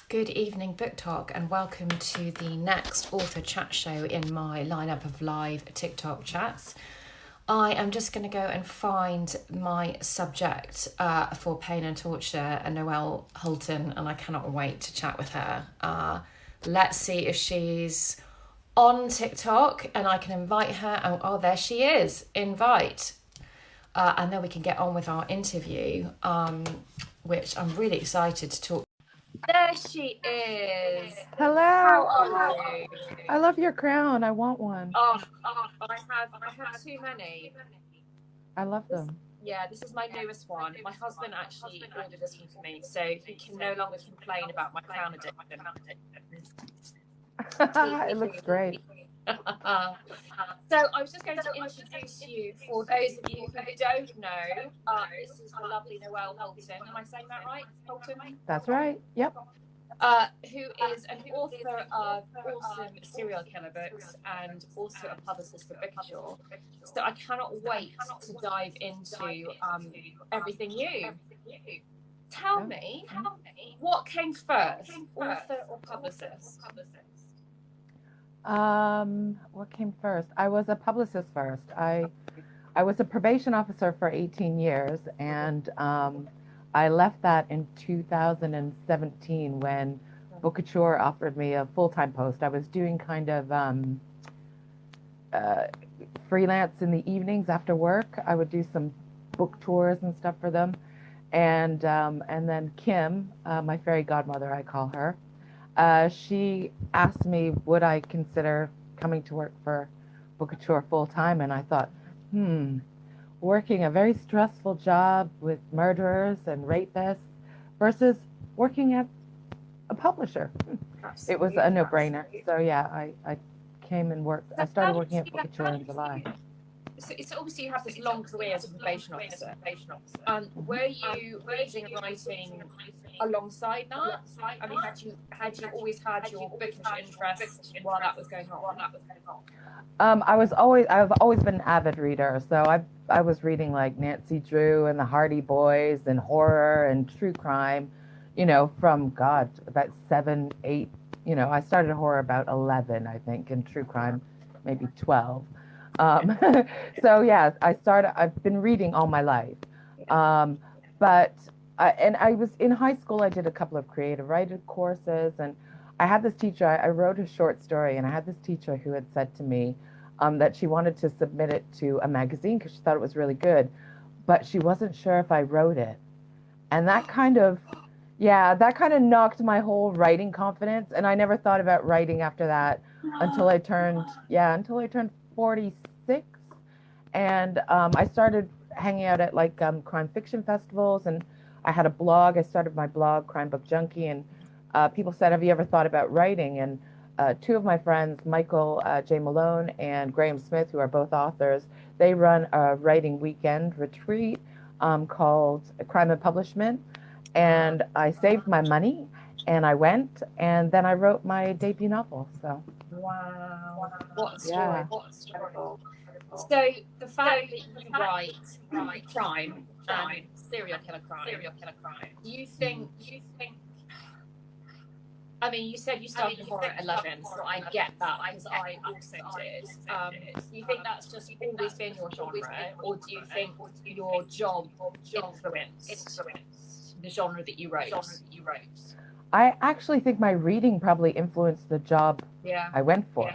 Good evening, Book Talk, and welcome to the next author chat show in my lineup of live TikTok chats. I am just going to go and find my subject for Pain and Torture, Noelle Holten, and I cannot wait to chat with her. Let's see if she's on TikTok and I can invite her. Oh, there she is. Invite. And then we can get on with our interview, which I'm really excited to talk. There she is. Hello. How are you? I love your crown. I want one. I have too many. I love them. Yeah, this is my newest one. My husband actually ordered this one for me, so he can no longer complain about my crown addiction. It looks great. So I was just going to introduce you for those of you who don't know. This is the lovely Noelle Holten. Am I saying that right? Holten? That's right. Yep. Who is an author of awesome serial killer books and also a publicist for Bookshore. So I cannot wait to dive into everything new. Tell me, what came first, author or publicist? What came first? I was a publicist first. I was a probation officer for 18 years, and I left that in 2017 when Bookshore offered me a full-time post. I was doing kind of freelance in the evenings after work. I would do some book tours and stuff for them, and then Kim, my fairy godmother, I call her. She asked me, would I consider coming to work for Bookshore full-time, and I thought, working a very stressful job with murderers and rapists versus working at a publisher. It was a no-brainer. So yeah, I came and worked. I started working at Bookshore in July. So it's obviously you have this long career as a probation officer. Were you reading and writing alongside that? I mean, had you always had your bookish interest while that was going on? I've always been an avid reader. So I was reading like Nancy Drew and the Hardy Boys and horror and true crime, from about 7, 8. I started horror about 11, I think, and true crime maybe 12. So yeah, I've been reading all my life. And I was in high school, I did a couple of creative writing courses, and I had this teacher, I wrote a short story, and I had this teacher who had said to me that she wanted to submit it to a magazine because she thought it was really good, but she wasn't sure if I wrote it. And that kind of knocked my whole writing confidence, and I never thought about writing after that until I turned 46, and I started hanging out at like crime fiction festivals, and I had a blog. I started my blog, Crime Book Junkie, and people said, have you ever thought about writing? And two of my friends, Michael J. Malone and Graham Smith, who are both authors, they run a writing weekend retreat called Crime and Publishment, and I saved my money, and I went, and then I wrote my debut novel. So wow, what a story! What a story! So the fact that you write crime and serial killer crime, do you think? I mean, you said you started horror at 11, so I get that because I also did. Do you think that's just always been your genre, or do you think your job influenced the genre that you wrote? I actually think my reading probably influenced the job I went for.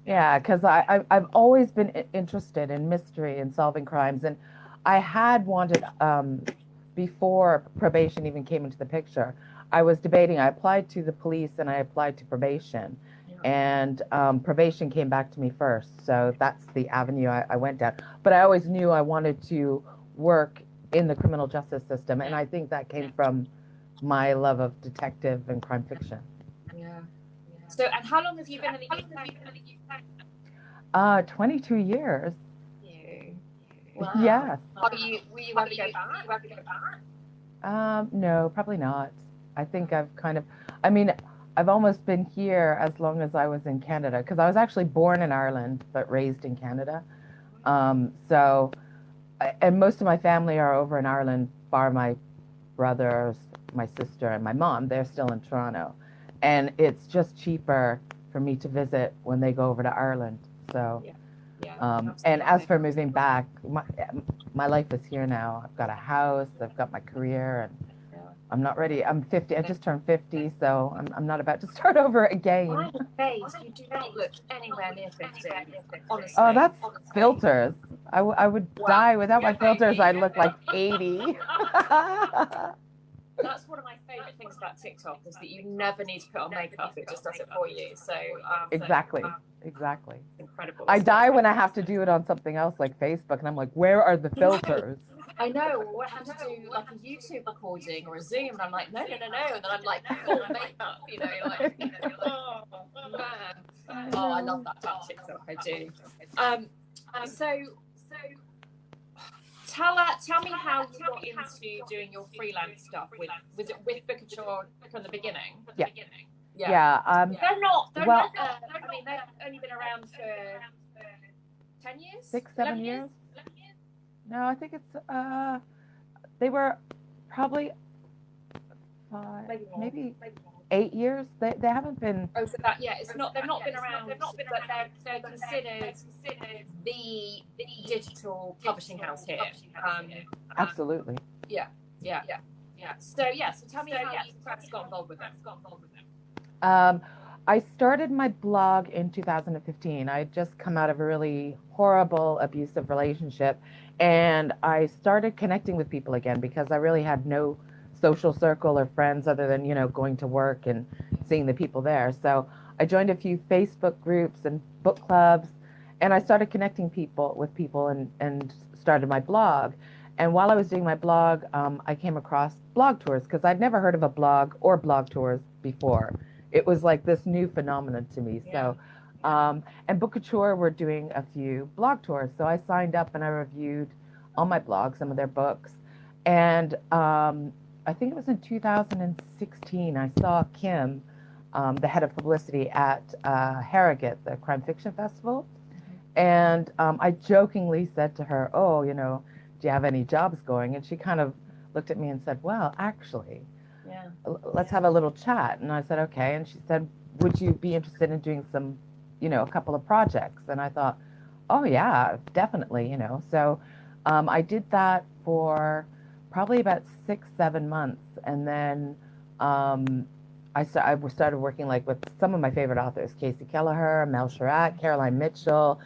Yeah, because I've always been interested in mystery and solving crimes, and I had wanted, before probation even came into the picture, I was debating. I applied to the police and I applied to probation, and probation came back to me first, so that's the avenue I went down. But I always knew I wanted to work in the criminal justice system, and I think that came from my love of detective and crime fiction. Yeah. So, and how long have you been in the UK? 22 years. Wow. Yes. Will you ever go back? No, probably not. I think I've almost been here as long as I was in Canada, because I was actually born in Ireland but raised in Canada. And most of my family are over in Ireland, bar my brothers, my sister, and my mom. They're still in Toronto. and it's just cheaper for me to visit when they go over to Ireland. So, and as for moving back, my life is here now. I've got a house, I've got my career, and I'm not ready. I'm 50. I just turned 50, so I'm not about to start over again. My face, you do not look anywhere near 50, honestly. Oh, that's filters. I would die without my filters. I'd look like 80. That's one of my favorite things about TikTok is that you never need to put on makeup. It just does it for you. So exactly. Incredible. I die when I have to do it on something else like Facebook, and I'm like, where are the filters? I know. We'll have to do like a YouTube recording or a Zoom, and I'm like, no. And then I'm like, full makeup, oh man. Oh, I love that about TikTok. I do. So tell me how you got into doing your freelance stuff. Was it with Bookouture from the beginning? Yeah. They're not. I mean, they've only been around for 10 years. 6, 7 years. No, I think it's they were probably 5, maybe 8 years. They haven't been. Oh, so that it's not. They've not been around, but they're considered the digital publishing house here. Absolutely. Yeah. So tell me how you first got involved with them. I started my blog in 2015. I had just come out of a really horrible, abusive relationship, and I started connecting with people again because I really had no social circle or friends other than, going to work and seeing the people there. So I joined a few Facebook groups and book clubs, and I started connecting with people and started my blog. And while I was doing my blog, I came across blog tours because I'd never heard of a blog or blog tours before. It was like this new phenomenon to me. So, and Bookouture were doing a few blog tours. So I signed up and I reviewed on my blog some of their books. And I think it was in 2016, I saw Kim, the head of publicity at Harrogate, the crime fiction festival. And I jokingly said to her, oh, do you have any jobs going? And she kind of looked at me and said, well, actually, let's have a little chat. And I said, okay. And she said, would you be interested in doing some, a couple of projects? And I thought, oh yeah, definitely, So I did that for probably about 6, 7 months. And then I started working with some of my favorite authors, Casey Kelleher, Mel Sherratt, Caroline Mitchell.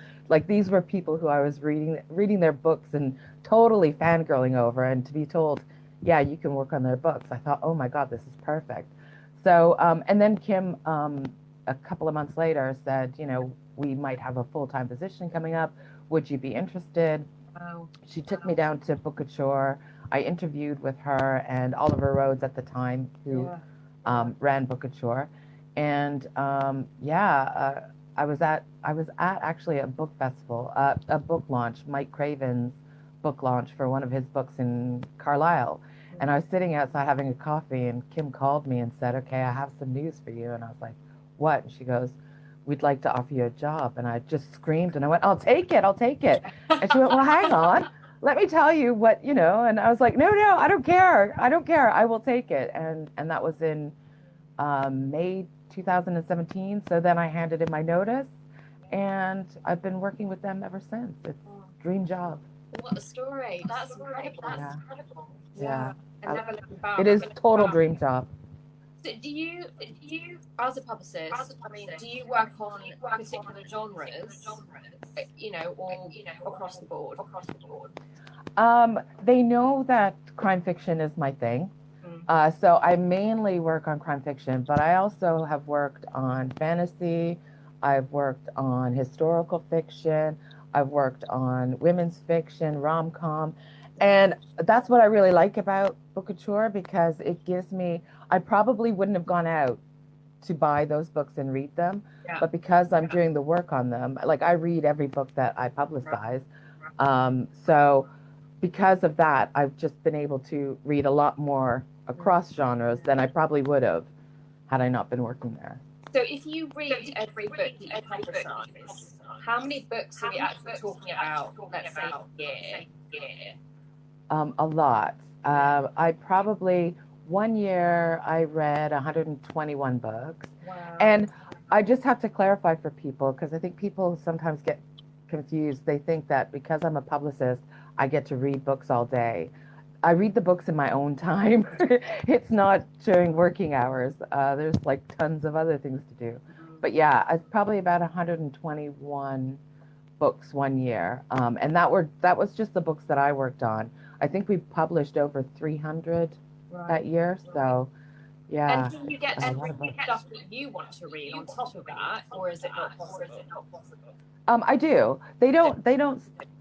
These were people who I was reading their books and totally fangirling over, and to be told, yeah, you can work on their books. I thought, oh my God, this is perfect. So, and then Kim, a couple of months later said, we might have a full-time position coming up. Would you be interested? Wow. She took me down to Bookouture. I interviewed with her and Oliver Rhodes at the time, who ran Bookouture. And I was at actually a book festival, a book launch, Mike Craven's book launch for one of his books in Carlisle. And I was sitting outside having a coffee, and Kim called me and said, okay, I have some news for you. And I was like, what? And she goes, we'd like to offer you a job. And I just screamed and I went, I'll take it. And she went, well, hang on, let me tell you what, and I was like, no, I don't care. I will take it. And that was in May 2017. So then I handed in my notice, and I've been working with them ever since. It's a dream job. What a story. That's incredible. Yeah. Incredible. Yeah. And never looking back. It is total dream job. So do you, as a publicist, do you work on particular genres, or across the board? They know that crime fiction is my thing. So I mainly work on crime fiction, but I also have worked on fantasy. I've worked on historical fiction. I've worked on women's fiction, rom-com. And that's what I really like about Bookouture, because it gives me, I probably wouldn't have gone out to buy those books and read them, but because I'm doing the work on them, I read every book that I publicize. So because of that, I've just been able to read a lot more across genres than I probably would have had I not been working there. So if you read every book that you publicize, how many books are we actually talking about, let's say, a year? A lot. I probably one year I read 121 books. Wow. And I just have to clarify for people, because I think people sometimes get confused. They think that because I'm a publicist, I get to read books all day. I read the books in my own time. It's not during working hours. There's like tons of other things to do. But yeah, it's probably about 121 books one year. And that was just the books that I worked on. I think we published over 300 that year. So yeah. And do you get to read stuff that you want to read on top of that, or is it not possible? I do.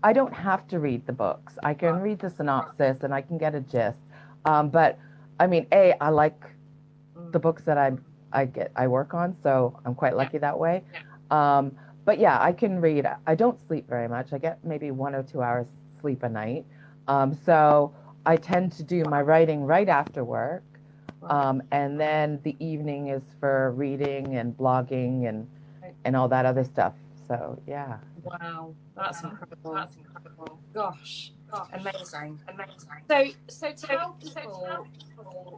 I don't have to read the books. I can read the synopsis and I can get a gist. But I mean, I like the books that I work on, so I'm quite lucky that way. But yeah, I can read. I don't sleep very much. I get maybe 1 or 2 hours sleep a night. So I tend to do my writing right after work. And then the evening is for reading and blogging and all that other stuff. So yeah. Wow, that's incredible. That's incredible. Gosh, amazing. So tell people,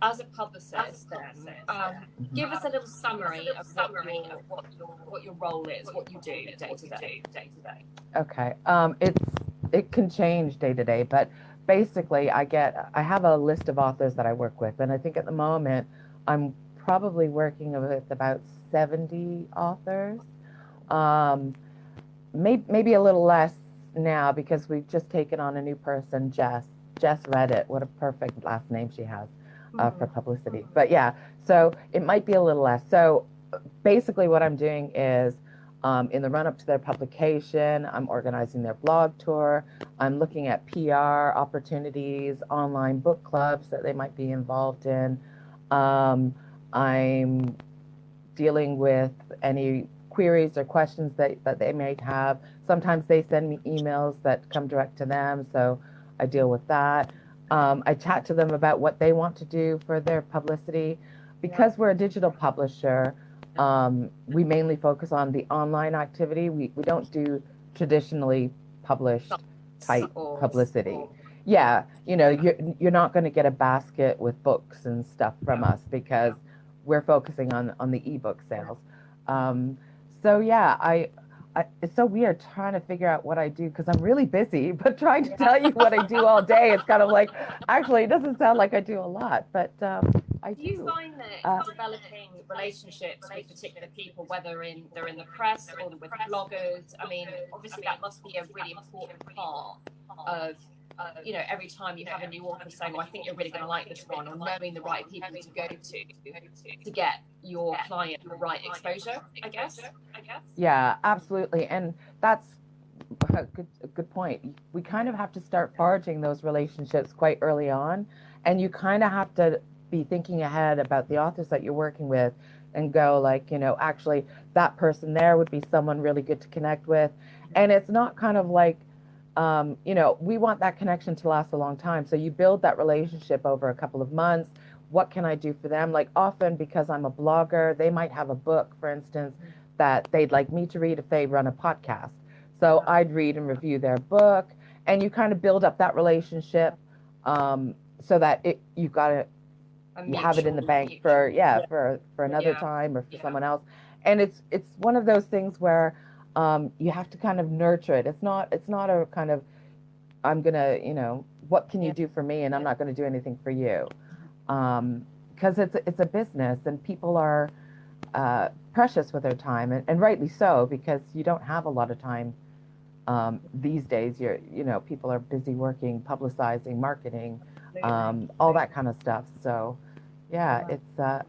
as a publicist, then, give us a little summary of what your role is, what you do day to day. Okay. It can change day to day, but basically I have a list of authors that I work with, and I think at the moment I'm probably working with about 70 authors. Maybe a little less now because we've just taken on a new person, Jess Reddit. What a perfect last name she has for publicity. But yeah, so it might be a little less. So basically what I'm doing is in the run up to their publication, I'm organizing their blog tour. I'm looking at PR opportunities, online book clubs that they might be involved in. I'm dealing with any queries or questions that they might have. Sometimes they send me emails that come direct to them, so I deal with that. I chat to them about what they want to do for their publicity. Because we're a digital publisher, we mainly focus on the online activity. We don't do traditionally published type publicity. Yeah, you're not going to get a basket with books and stuff from us because we're focusing on the ebook sales. So yeah, it's so weird trying to figure out what I do because I'm really busy, but trying to tell you what I do all day, it's kind of like, actually, it doesn't sound like I do a lot, but I do. Do you find that developing relationships with particular people, whether they're in the press or with bloggers, I mean, obviously that must be a really important part of, every time you have a new author saying, well, I think you're really going to like this one, or knowing the right people to go to get your client the right exposure, I guess. Yeah, absolutely. And that's a good point. We kind of have to start forging those relationships quite early on. And you kind of have to be thinking ahead about the authors that you're working with and go like, actually that person there would be someone really good to connect with. And it's not kind of like, we want that connection to last a long time. So you build that relationship over a couple of months. What can I do for them? Like often because I'm a blogger, they might have a book, for instance, that they'd like me to read if they run a podcast. So I'd read and review their book, and you kind of build up that relationship so that you have it in the bank for another time or for someone else. And it's one of those things where you have to kind of nurture it. It's not a kind of, I'm gonna, what can you do for me, and I'm not going to do anything for you, because it's a business, and people are precious with their time, and rightly so, because you don't have a lot of time these days. People are busy working, publicizing, marketing, all that kind of stuff. So yeah,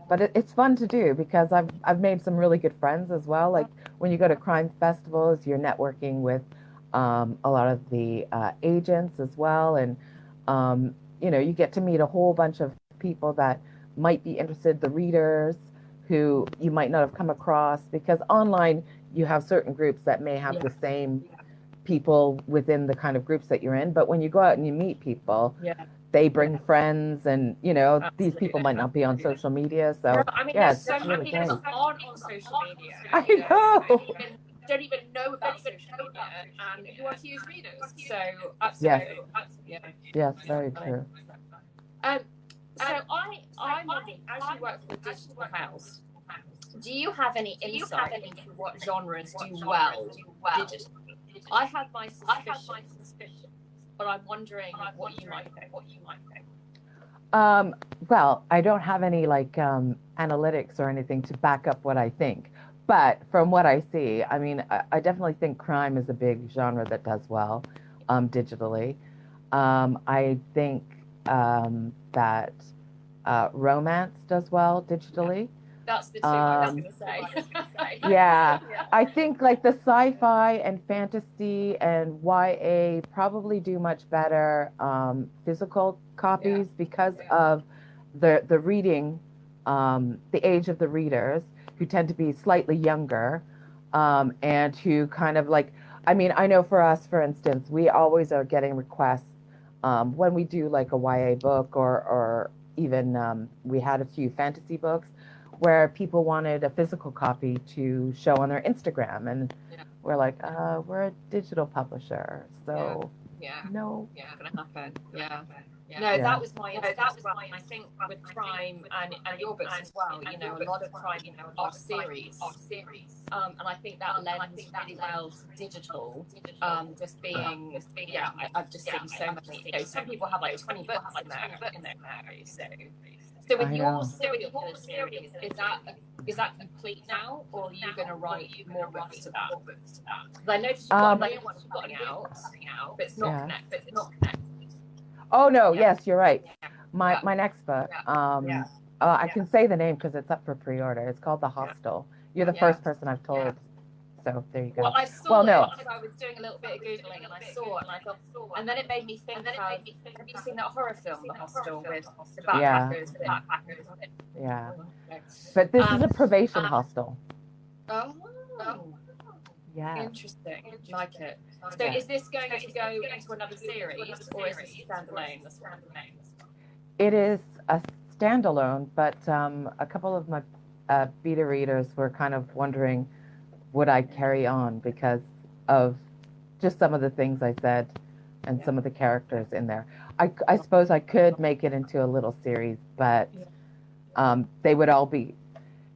but it's fun to do because I've made some really good friends as well. Like when you go to crime festivals, you're networking with a lot of the agents as well, and you get to meet a whole bunch of people that might be interested, the readers who you might not have come across, because online you have certain groups that may have the same people within the kind of groups that you're in, but when you go out and you meet people, they bring friends, and these people might not be on social media, so there's so many people that aren't on social media. I know. Don't even know about social media, and who are huge readers. So absolutely, yes, very true. so I'm wondering, as you work for a digital house, do you have any insight into what genres do well digitally? I have my suspicions, but I'm wondering what you might think. Well, I don't have any like analytics or anything to back up what I think, but from what I see, I mean, I definitely think crime is a big genre that does well digitally. I think that romance does well digitally. That's the two I was going to say. Yeah, I think like the sci-fi and fantasy and YA probably do much better physical copies because of the reading, the age of the readers who tend to be slightly younger, and who kind of like, I mean, I know for us, for instance, we always are getting requests when we do like a YA book or even we had a few fantasy books where people wanted a physical copy to show on their Instagram, and we're like, we're a digital publisher, so no, not gonna happen. No, that was my I think with crime and your books as well, you know, a lot of crime, you know, are series. And I think that lends really well to digital. Just being, I've just seen so many. You know, some people have like 20 books in their so with your serial killer series, is that complete now, or are you going to write more books to that? Because I noticed you've got a new one coming out, but it's not connected. Oh no, yes, you're right. My next book, I can say the name because it's up for pre-order. It's called The Hostel. You're the first person I've told. So there you go. Well, I saw it because I was doing a little bit of Googling and I saw it and I thought, and then it made me think of, have you seen that horror film, The Hostel, with the backpackers? Yeah. But this is a probation hostel. Oh. Yeah. Interesting. Like it. So is this going to go into another series, or is this standalone? It is a standalone, but a couple of my beta readers were kind of wondering, would I carry on because of just some of the things I said and some of the characters in there. I suppose I could make it into a little series, but they would all be,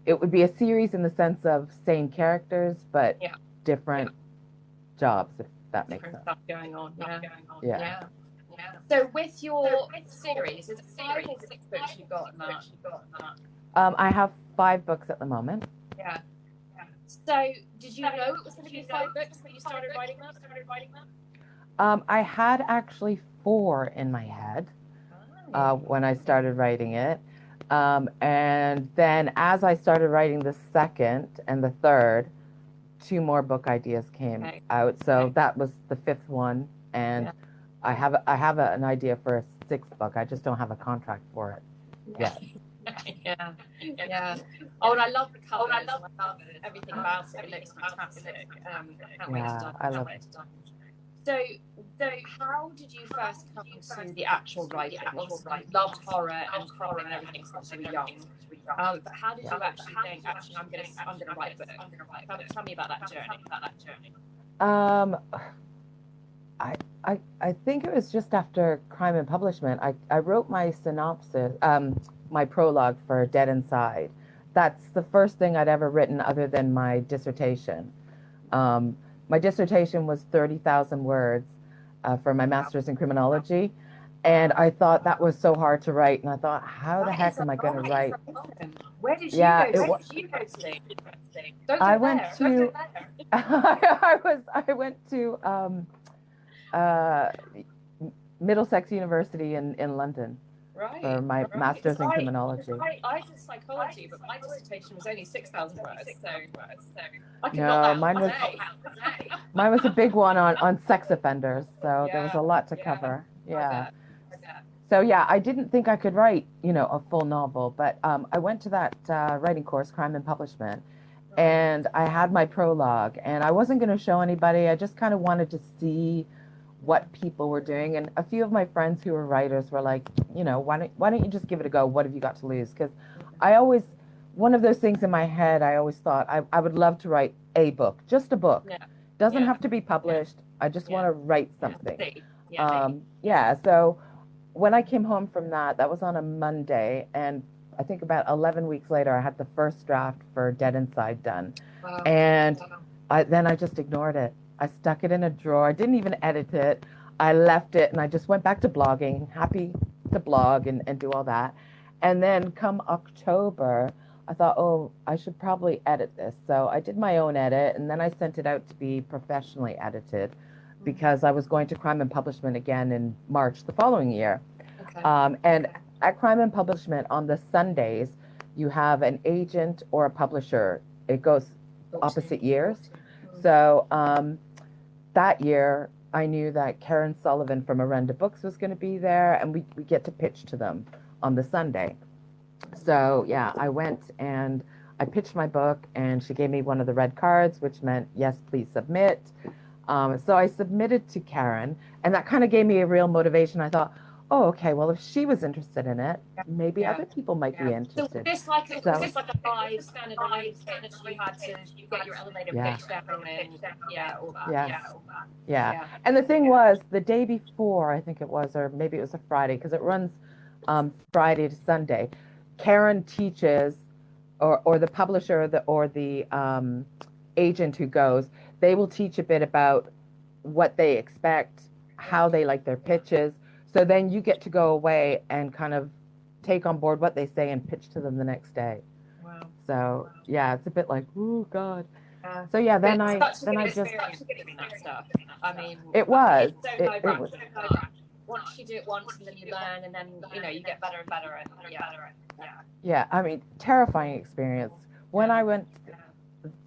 it would be a series in the sense of same characters, but different jobs, if that makes sense. Stuff going on. Yeah. So with your series, is it 5 or 6 books you've got in that? I have 5 books at the moment. Yeah. So did you know it was going to be 5 books when you started writing that? I had actually 4 in my head when I started writing it. And then as I started writing the second and the third, 2 more book ideas came out. So that was the 5th one. And I have an idea for a 6th book. I just don't have a contract for it yet. Oh, and I love the colours. I love everything about it. It looks fantastic. Can't wait to dive. I love it. So how did you first come to the actual writing? Obviously, you loved horror and crime and everything since you were young. But how did you actually think, I'm going to write a book? Tell me about that journey. I think it was just after Crime and Publishment. I wrote my synopsis, my prologue for Dead Inside. That's the first thing I'd ever written other than my dissertation. My dissertation was 30,000 words for my master's in criminology. And I thought that was so hard to write. And I thought, how the heck am I going to write? Where did you go? I went to Middlesex University in London for my master's in criminology. I did psychology, but my dissertation was only 6,000 words. So I could mine was a big one on sex offenders. So there was a lot to cover. Yeah. So I didn't think I could write, a full novel, but I went to that writing course, Crime and Publishment, and I had my prologue, and I wasn't going to show anybody. I just kind of wanted to see what people were doing, and a few of my friends who were writers were like, why don't you just give it a go? What have you got to lose? Because one of those things in my head, I always thought I would love to write a book, just a book. Doesn't have to be published. I just want to write something. So when I came home from that was on a Monday, and I think about 11 weeks later, I had the first draft for Dead Inside done. Wow. And then I just ignored it. I stuck it in a drawer. I didn't even edit it. I left it, and I just went back to blogging, happy to blog and do all that. And then come October, I thought, oh, I should probably edit this. So I did my own edit, and then I sent it out to be professionally edited because I was going to Crime and Publishment again in March the following year. Okay. And at Crime and Publishment on the Sundays, you have an agent or a publisher. It goes opposite years. So that year, I knew that Karen Sullivan from Arenda Books was going to be there, and we get to pitch to them on the Sunday. So yeah, I went and I pitched my book, and she gave me one of the red cards, which meant, yes, please submit. So I submitted to Karen, and that kind of gave me a real motivation. I thought, oh, okay, well, if she was interested in it, maybe other people might be interested. So was this like a standard live that you had to get your elevator pitch down and all that? Yeah. And the thing was, the day before, I think it was, or maybe it was a Friday, because it runs Friday to Sunday, Karen teaches, or the publisher or the agent who goes, they will teach a bit about what they expect, how they like their pitches. So then you get to go away and kind of take on board what they say and pitch to them the next day. Wow. So yeah, it's a bit like, oh God. So yeah, then I just that stuff. I mean, it was. It was. Once you do it once, and then you learn, and then you get better and better. Yeah, I mean, terrifying experience. When I went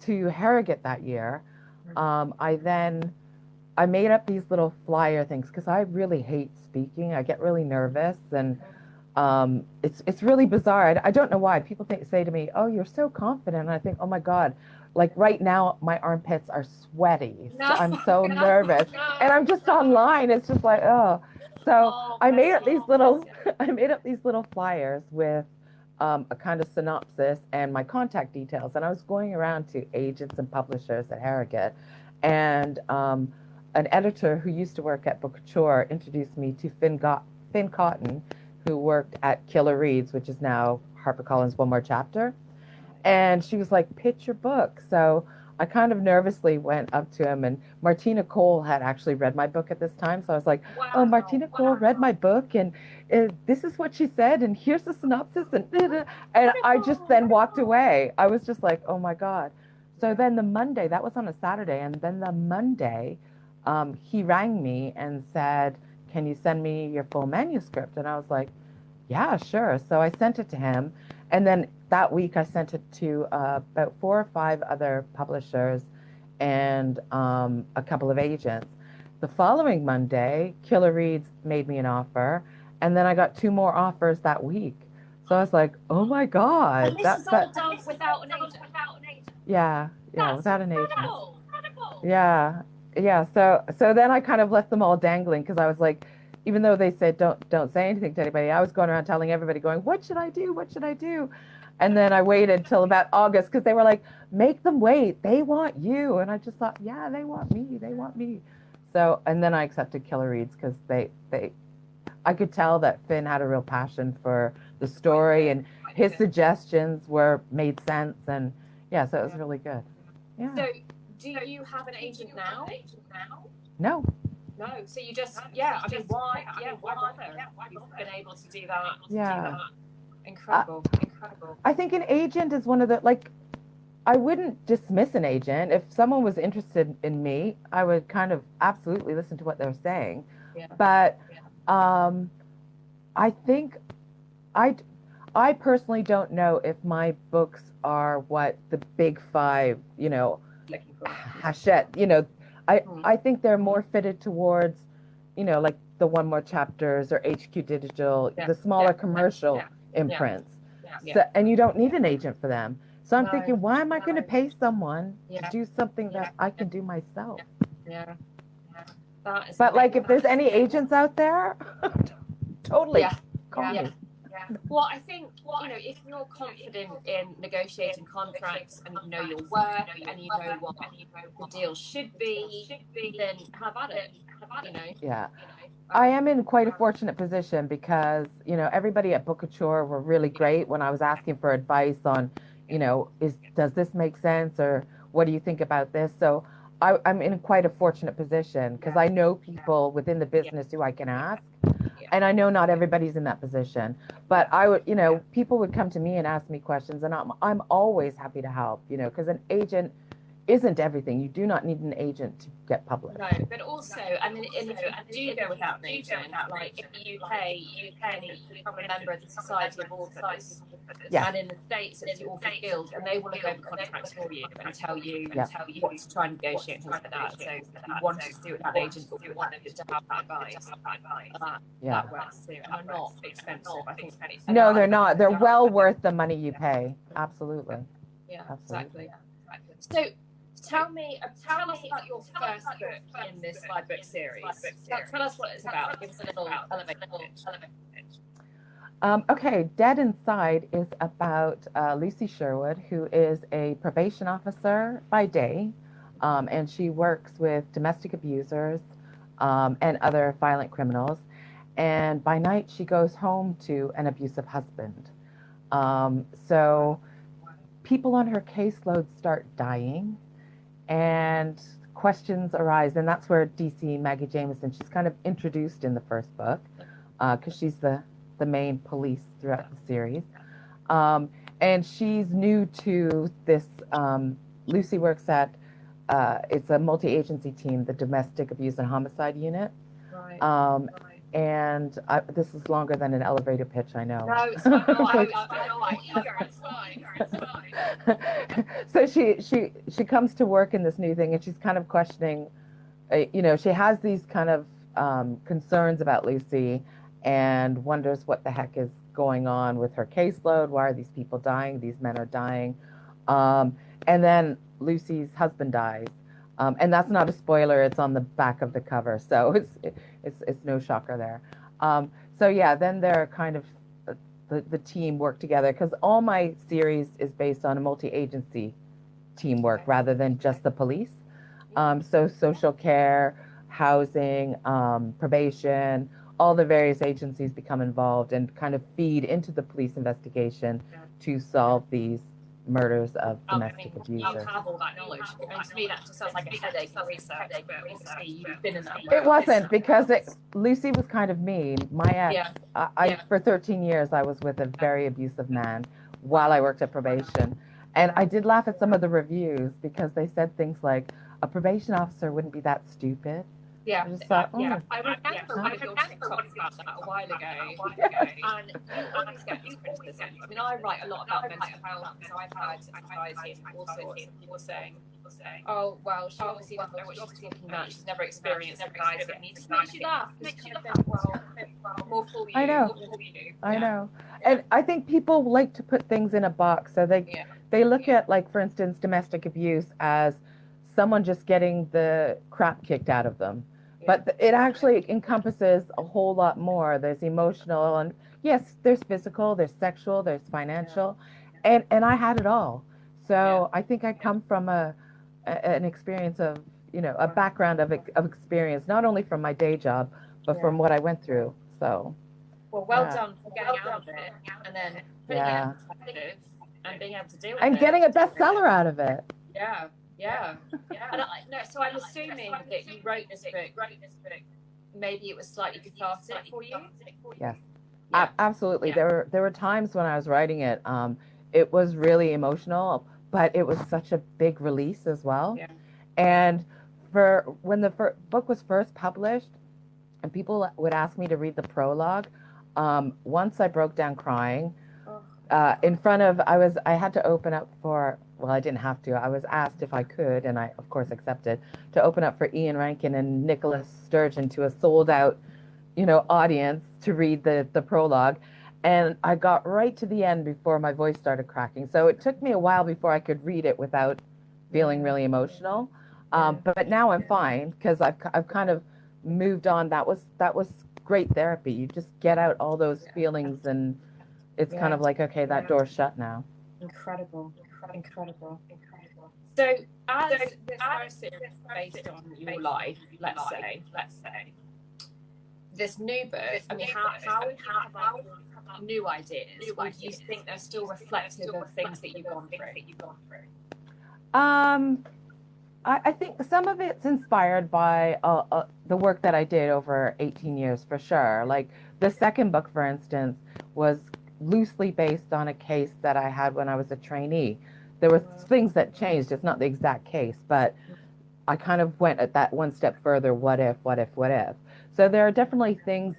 to Harrogate that year, I made up these little flyer things because I really hate speaking. I get really nervous, and it's really bizarre. I don't know why. People say to me, oh, you're so confident. And I think, oh my God, like right now my armpits are sweaty. No. I'm so nervous. And I'm just online. It's just like, oh. So I made up these little flyers with a kind of synopsis and my contact details. And I was going around to agents and publishers at Harrogate, and an editor who used to work at Bookouture introduced me to Finn Cotton, who worked at Killer Reads, which is now HarperCollins One More Chapter. And she was like, pitch your book. So I kind of nervously went up to him, and Martina Cole had actually read my book at this time. So I was like, wow, Martina Cole read my book, and this is what she said, and here's the synopsis, and I just then walked away. I was just like, oh my God. So then the Monday, that was on a Saturday, and then the Monday, he rang me and said, can you send me your full manuscript? And I was like, yeah, sure. So I sent it to him. And then that week I sent it to about 4 or 5 other publishers and a couple of agents. The following Monday, Killer Reads made me an offer. And then I got 2 more offers that week. So I was like, oh my God. And this is all done without an agent. Yeah, That's without an agent. Incredible. Yeah. So then I kind of left them all dangling, because I was like, even though they said don't say anything to anybody, I was going around telling everybody, going, what should I do? What should I do? And then I waited till about August, because they were like, make them wait. They want you. And I just thought, yeah, they want me. They want me. So, and then I accepted Killer Reads, because I could tell that Finn had a real passion for the story, and his suggestions made sense. And yeah, so it was really good. Yeah. So do you have an agent now? No. No, so you just, I mean, why bother? You've been able to do that. Yeah. Incredible. I think an agent is one of the, like, I wouldn't dismiss an agent. If someone was interested in me, I would kind of absolutely listen to what they're saying. Yeah. But I think I personally don't know if my books are what the big 5, Hachette, I think they're more fitted towards, like the One More Chapters or HQ Digital, the smaller commercial imprints. So, and you don't need an agent for them. So I'm thinking, why am I going to pay someone to do something that I can do myself? Yeah. But like, if there's any agents out there, totally call me. Well, I think, if you're confident in negotiating contracts and you know your work and you know what the deal should be, then have at it, Yeah. I am in quite a fortunate position because, everybody at Bookouture were really great when I was asking for advice on, does this make sense, or what do you think about this? So I'm in quite a fortunate position because I know people within the business who I can ask. And I know not everybody's in that position, but I would, people would come to me and ask me questions, and I'm always happy to help, because an agent isn't everything. You do not need an agent to get published. No, but also, and if you do go without an agent, like in the UK, you can become a member of the Society of Authors, and in the States, it's the Author Guild, and they will look over contracts for you and tell you what to try and negotiate and things like that. So if you wanted to do it without an agent, but you wanted to have advice, that works too. And they're not expensive, I think. No, they're not. They're well worth the money you pay. Absolutely. Yeah, absolutely. So, tell us about your first book in this 5-book series. Tell us what it's about. Give us a little elevator pitch. Okay, Dead Inside is about Lucy Sherwood, who is a probation officer by day, and she works with domestic abusers and other violent criminals. And by night, she goes home to an abusive husband. So people on her caseload start dying, and questions arise. And that's where DC Maggie Jameson, she's kind of introduced in the first book, because she's the main police throughout the series. And she's new to this. Lucy works at, it's a multi-agency team, the Domestic Abuse and Homicide Unit. Right. And this is longer than an elevator pitch, I know. No, it's fine. So she comes to work in this new thing, and she's kind of questioning, she has these kind of concerns about Lucy and wonders what the heck is going on with her caseload. Why are these people dying? These men are dying. And then Lucy's husband dies. And that's not a spoiler. It's on the back of the cover. So it's no shocker there. Then they're kind of, the team work together, because all my series is based on a multi-agency teamwork rather than just the police. So social care, housing, probation, all the various agencies become involved and kind of feed into the police investigation to solve these murders of domestic abusers. You have all that knowledge. And to me, that just sounds like a headache for research, but obviously you've been in that world. It wasn't, because Lucy was kind of mean. My ex, for 13 years, I was with a very abusive man while I worked at probation. And I did laugh at some of the reviews, because they said things like, a probation officer wouldn't be that stupid. Yeah, I just thought, I remember one of your TikToks about that a while ago, and you always get criticism. I mean, I write a lot about mental health, so I've had anxiety and all sorts of people saying, oh, well, she obviously doesn't know what she's talking about, she's never experienced anxiety, and it just makes you laugh, because you think, well, more for you. I know. And I think people like to put things in a box, so they look at, like, for instance, domestic abuse as someone just getting the crap kicked out of them. But it actually encompasses a whole lot more. There's emotional, and yes, there's physical, there's sexual, there's financial, and I had it all. So I think I come from an experience of, a background of experience, not only from my day job, but from what I went through. So. Well, done for getting out of it, and then putting it in perspective and being able to deal with it. And getting a bestseller out of it. Yeah. And so I'm assuming that you wrote this book. Maybe it was slightly cathartic for you. Yes, absolutely. There were times when I was writing it. It was really emotional, but it was such a big release as well. Yeah. And when the book was first published, and people would ask me to read the prologue, once I broke down crying. In front of, I had to open up for, well, I didn't have to. I was asked if I could, and I, of course, accepted, to open up for Ian Rankin and Nicholas Sturgeon to a sold-out, audience to read the prologue. And I got right to the end before my voice started cracking. So it took me a while before I could read it without feeling really emotional. But now I'm fine, because I've kind of moved on. That was great therapy. You just get out all those feelings and it's kind of like, okay, that door's shut now. Incredible. So as this first series is based on your life, let's say, this new book, I mean, how would you come up with new ideas? Or do you think they're still reflective of things that you've gone through? I think some of it's inspired by the work that I did over 18 years, for sure. Like the second book, for instance, was loosely based on a case that I had when I was a trainee. There were things that changed. It's not the exact case, but I kind of went at that one step further. What if? So there are definitely things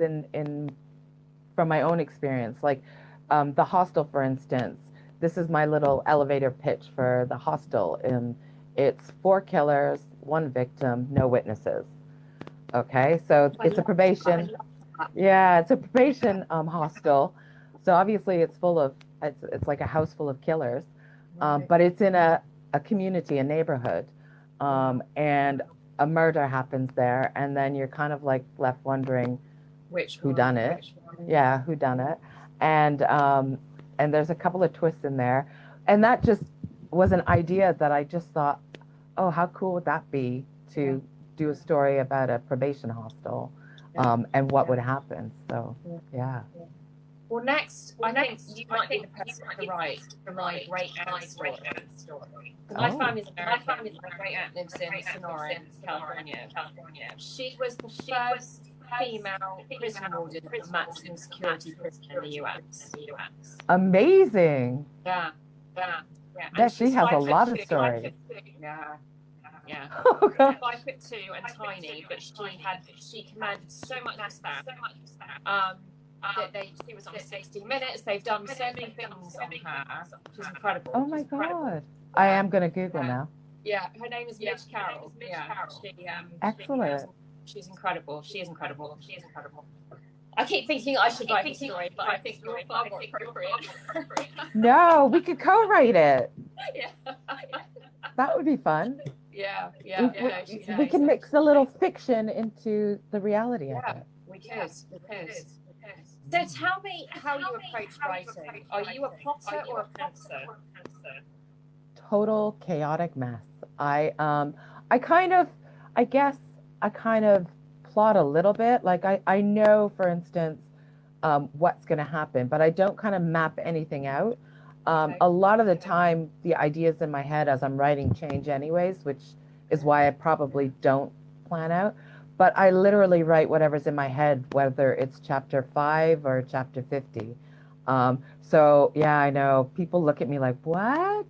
from my own experience, like the hostel, for instance. This is my little elevator pitch for the hostel. It's 4 killers, 1 victim, no witnesses. Okay, so it's a probation. Yeah, it's a probation hostel. So obviously it's like a house full of killers, but it's in a community, a neighborhood, and a murder happens there, and then you're kind of like left wondering who done it. Yeah, who done it, and there's a couple of twists in there, and that just was an idea that I just thought, oh, how cool would that be to do a story about a probation hostel, and what would happen. So yeah. Well, next, I think you might be the person to write my great aunt story. My family's American. My great aunt lives in Sonora, California. She was the first female prison warden at maximum security prison in the US. Amazing. Yeah. That she has a lot of stories. Yeah. 5'2" and tiny, but she commanded so much respect. She was on 60 Minutes. They've done so many things on her. She's incredible. Oh my God. I am going to Google now. Yeah, her name is Mitch Carroll. Excellent. She's incredible. She is incredible. I keep thinking I should write the story, but I think you're far more appropriate. No, we could co-write it. Yeah. That would be fun. Yeah. We can mix a little fiction into the reality of it. We could. So tell me how you approach writing. Are you a plotter or a pantser? Total chaotic mess. I guess I kind of plot a little bit. Like I know, for instance, what's going to happen, but I don't kind of map anything out. A lot of the time, the ideas in my head as I'm writing change anyways, which is why I probably don't plan out. But I literally write whatever's in my head, whether it's chapter 5 or chapter 50. So yeah, I know people look at me like, what?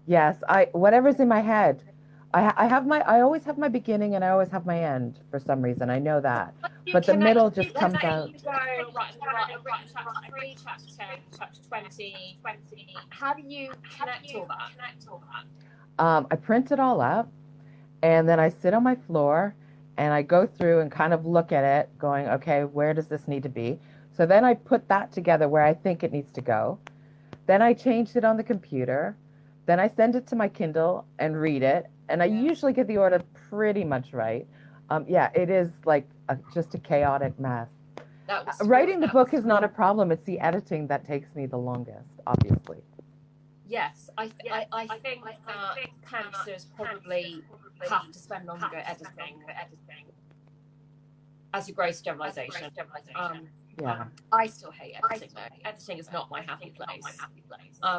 Yes, whatever's in my head. I always have my beginning and I always have my end for some reason. I know that, but the middle just comes out. You go right, chapter 3, chapter 10, chapter 20. How do you connect all that? I print it all up, and then I sit on my floor. And I go through and kind of look at it going, okay, where does this need to be? So then I put that together where I think it needs to go. Then I change it on the computer. Then I send it to my Kindle and read it. And I usually get the order pretty much right. It is like just a chaotic mess. Writing the book is not a problem. It's the editing that takes me the longest, obviously. Yes, I think that pantsers probably have to spend longer editing. As a gross generalization. I still hate editing though. Editing is not my happy place.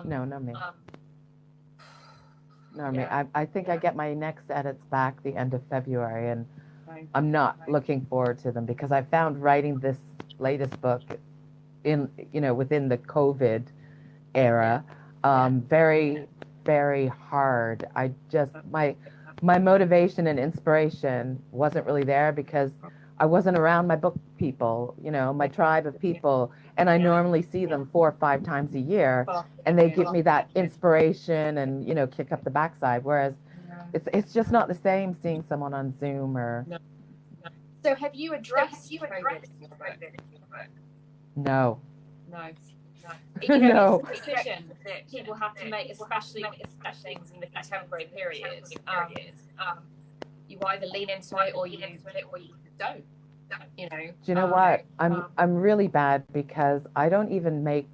No, me. I think I get my next edits back the end of February, and I'm not looking forward to them because I found writing this latest book within the COVID era very, very hard. I just my motivation and inspiration wasn't really there because I wasn't around my book people, my tribe of people, and I normally see them 4 or 5 times a year, and they give me that inspiration and kick up the backside. Whereas it's just not the same seeing someone on Zoom or. So have you addressed COVID in your book? No. No. It's a decision that people have to make, especially things in the contemporary period. You either lean into it or you don't. Do you know what? I'm really bad because I don't even make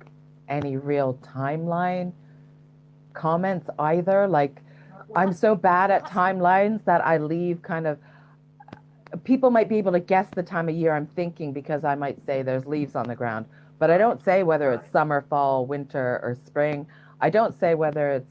any real timeline comments either. Like, I'm so bad at timelines that I leave kind of, people might be able to guess the time of year I'm thinking because I might say there's leaves on the ground, but I don't say whether it's summer, fall, winter, or spring. I don't say whether it's,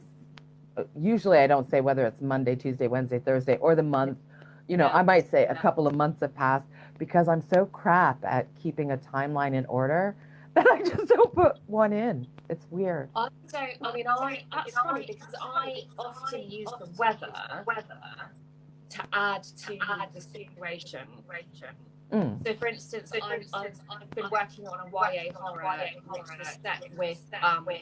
usually I don't say whether it's Monday, Tuesday, Wednesday, Thursday, or the month. You know, I might say a couple of months have passed because I'm so crap at keeping a timeline in order that I just don't put one in. It's weird. That's funny because I often use the weather to add to the situation. So, for instance, I've been working on a YA horror, which is set with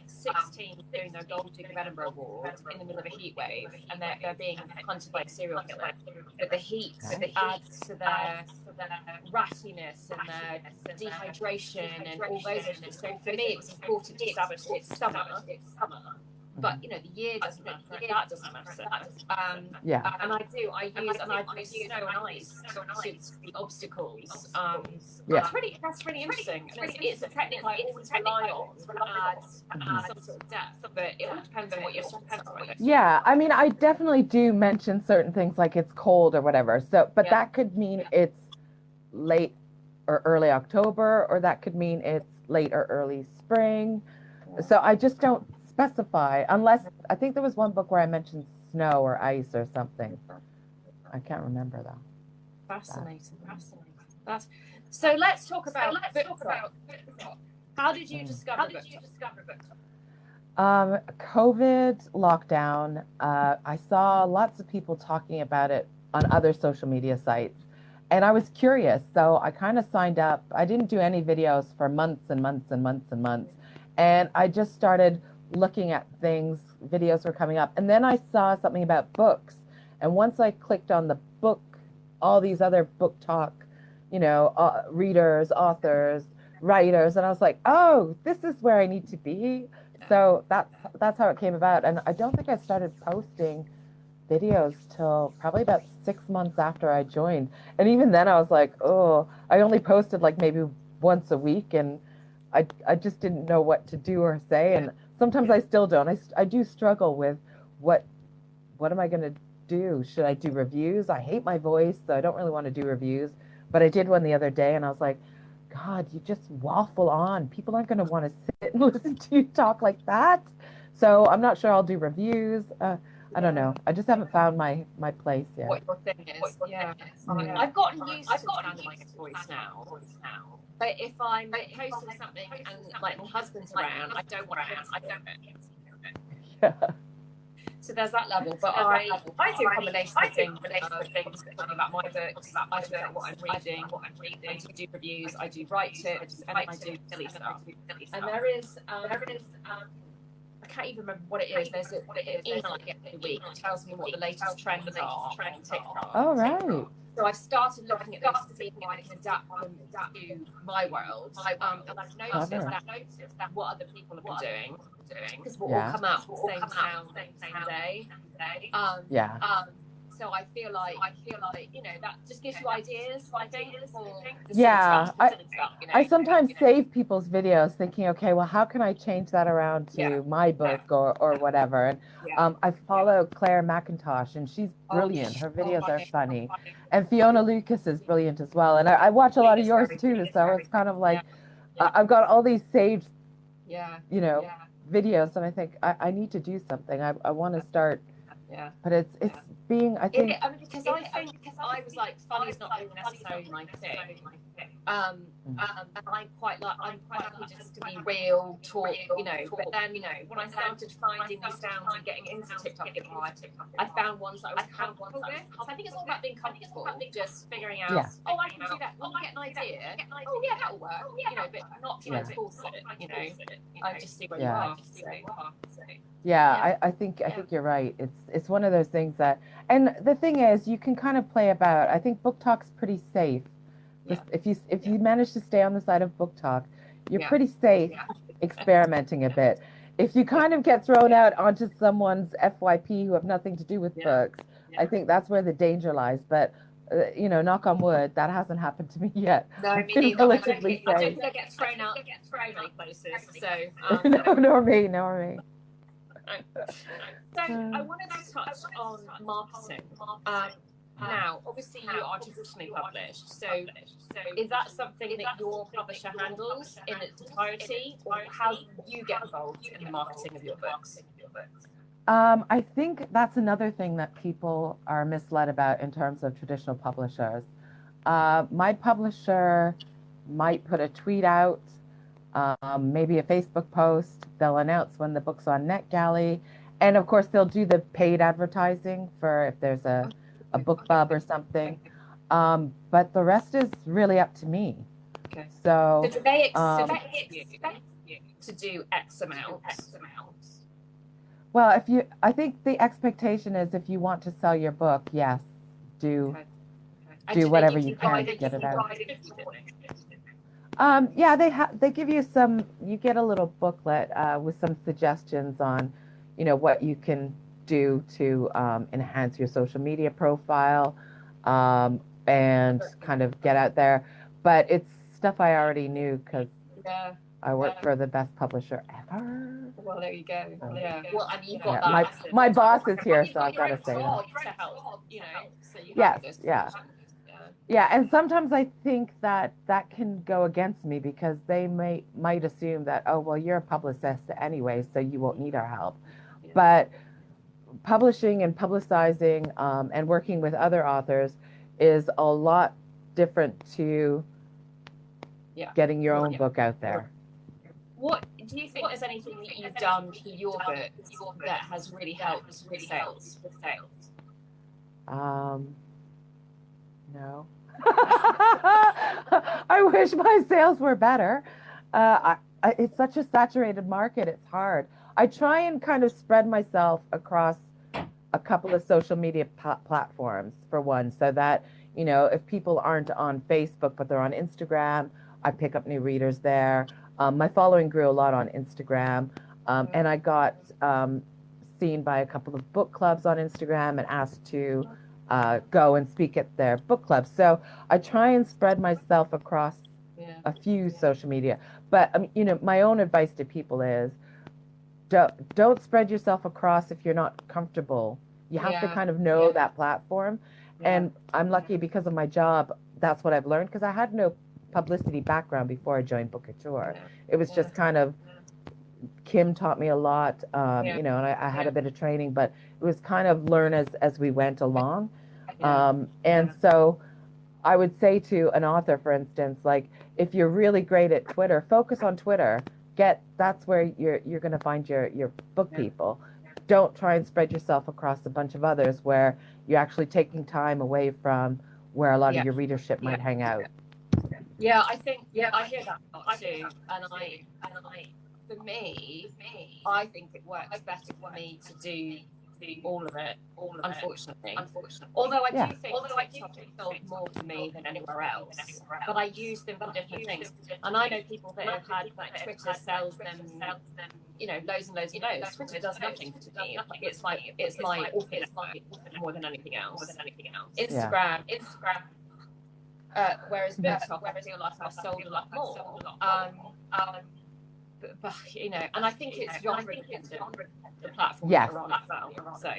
16 doing their Golden Duke of Edinburgh Award in the middle of a heat wave, and they're being hunted by a serial killer. But the heat adds to their rattiness and their dehydration and all those things. So for me, it was important to establish it's summer. But you know, the year doesn't matter. That doesn't matter. And I use snow and ice to obstacles. That's really interesting. And it's a technique I always rely on to add some sort of depth, but it all depends on what you're talking about. Yeah, I mean, I definitely do mention certain things like it's cold or whatever. So, but that could mean it's late or early October, or that could mean it's late or early spring. So I just don't specify, unless, I think there was one book where I mentioned snow or ice or something. I can't remember though. Fascinating. So let's talk about book talk. How did you discover book talk? COVID lockdown, I saw lots of people talking about it on other social media sites, and I was curious, so I kind of signed up. I didn't do any videos for months and months and months and months, and I just started looking at things. Videos were coming up, and then I saw something about books, and once I clicked on the book, all these other book talk, you know, readers, authors, writers, and I was like, oh, this is where I need to be. So that's how it came about. And I don't think I started posting videos till probably about 6 months after I joined, and even then I was like, oh, I only posted like maybe once a week, and I just didn't know what to do or say. And sometimes I still don't. I do struggle with what am I going to do? Should I do reviews? I hate my voice, so I don't really want to do reviews. But I did one the other day, and I was like, God, you just waffle on. People aren't going to want to sit and listen to you talk like that. So I'm not sure I'll do reviews. I don't know. I just haven't found my place yet. What your thing is. I've gotten used to my voice now. But if I'm posting something and like my husband's around, I don't want to. Yeah. So there's that level. But I do a combination of things about my books. I look at what I'm reading. I do reviews. I do write tips, and I do silly stuff. And there is I can't even remember what it is. There's an email I get every week that tells me what the latest trends are on TikTok. Oh, right. So I've started looking at this to see how I can adapt them to my world. And I've noticed that what other people have been doing, because we'll all come out with the same sound, same day. So I feel like you know, that just gives you ideas. I think. I sometimes save people's videos thinking, okay, well, how can I change that around to my book or whatever? And I follow Claire McIntosh, and she's brilliant. Her videos are funny, and Fiona Lucas is brilliant as well. And I watch a lot of yours too, so it's kind of like I've got all these saved, you know, videos, and I think I need to do something. I want to start. But it's being, I think, because I was like, funny is not really necessarily my thing. And I'm quite happy just to be real, talk, you know. But then, you know, when I started finding these sounds and getting into TikTok, I found ones that I was comfortable with. So I think it's all about being comfortable, just figuring out, oh, I can do that. When I get an idea, oh yeah, that'll work. You know, but not trying to force it. You know, I just see where you are. I think you're right. It's one of those things that, and the thing is, you can kind of play about. I think Book Talk's pretty safe. If you manage to stay on the side of Book Talk, you're pretty safe experimenting a bit. If you kind of get thrown out onto someone's FYP who have nothing to do with books, I think that's where the danger lies. But knock on wood, that hasn't happened to me yet. No, me neither. I don't think I get thrown out very many places. So no, nor me. So I wanted to touch on marketing. Now, obviously, you are traditionally published. So is that something that your publisher handles in its entirety, or how do you get involved in the marketing of your books? I think that's another thing that people are misled about in terms of traditional publishers. My publisher might put a tweet out, maybe a Facebook post. They'll announce when the book's on NetGalley. And of course, they'll do the paid advertising for if there's a BookBub or something. But the rest is really up to me. Okay. So do they expect you to do X amount? Well, I think the expectation is if you want to sell your book, yes, do whatever you can to get it out. Yeah, they give you you get a little booklet with some suggestions on, what you can do to enhance your social media profile and kind of get out there. But it's stuff I already knew because I work for the best publisher ever. Well, there you go. Yeah. Well, and you've got that. My boss is here, so I've got to say that. To help, so you have this. Yeah, and sometimes I think that can go against me because they might assume that, oh, well, you're a publicist anyway, so you won't need our help. Yeah. But publishing and publicizing and working with other authors is a lot different to getting your own book out there. What do you think? There's anything that you've done for your book that has really helped with sales? No. I wish my sales were better. It's such a saturated market. It's hard. I try and kind of spread myself across a couple of social media platforms for one, so that, if people aren't on Facebook, but they're on Instagram, I pick up new readers there. My following grew a lot on Instagram, and I got seen by a couple of book clubs on Instagram and asked to go and speak at their book clubs. So I try and spread myself across a few social media. But, my own advice to people is don't spread yourself across if you're not comfortable. You have to kind of know that platform. And I'm lucky because of my job, that's what I've learned, because I had no publicity background before I joined Bookouture. It was just kind of, Kim taught me a lot, and I had a bit of training, but it was kind of learn as we went along. And so I would say to an author, for instance, like, if you're really great at Twitter, focus on Twitter. That's where you're going to find your book people. Don't try and spread yourself across a bunch of others where you're actually taking time away from where a lot of your readership might hang out. Yeah, I think I hear that a lot too, and I for me, I think it works better for me to do all of it, unfortunately. Although I do think TikTok has sold more for me than anywhere else, but I use them for different things. And I know people that have had, like, Twitter sells them, loads and loads and loads. Twitter does nothing to me. It's my office more than anything else. Instagram. Whereas BookTok, I feel like I've sold a lot more. But and I think it's genre dependent, the platform that we're on as well. So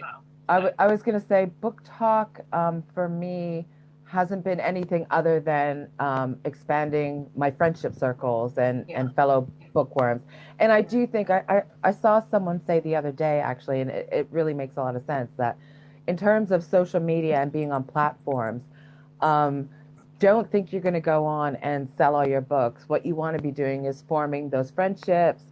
I was going to say BookTok for me hasn't been anything other than expanding my friendship circles and fellow bookworms. And I do think I saw someone say the other day, actually, and it really makes a lot of sense, that in terms of social media and being on platforms, don't think you're going to go on and sell all your books. What you want to be doing is forming those friendships,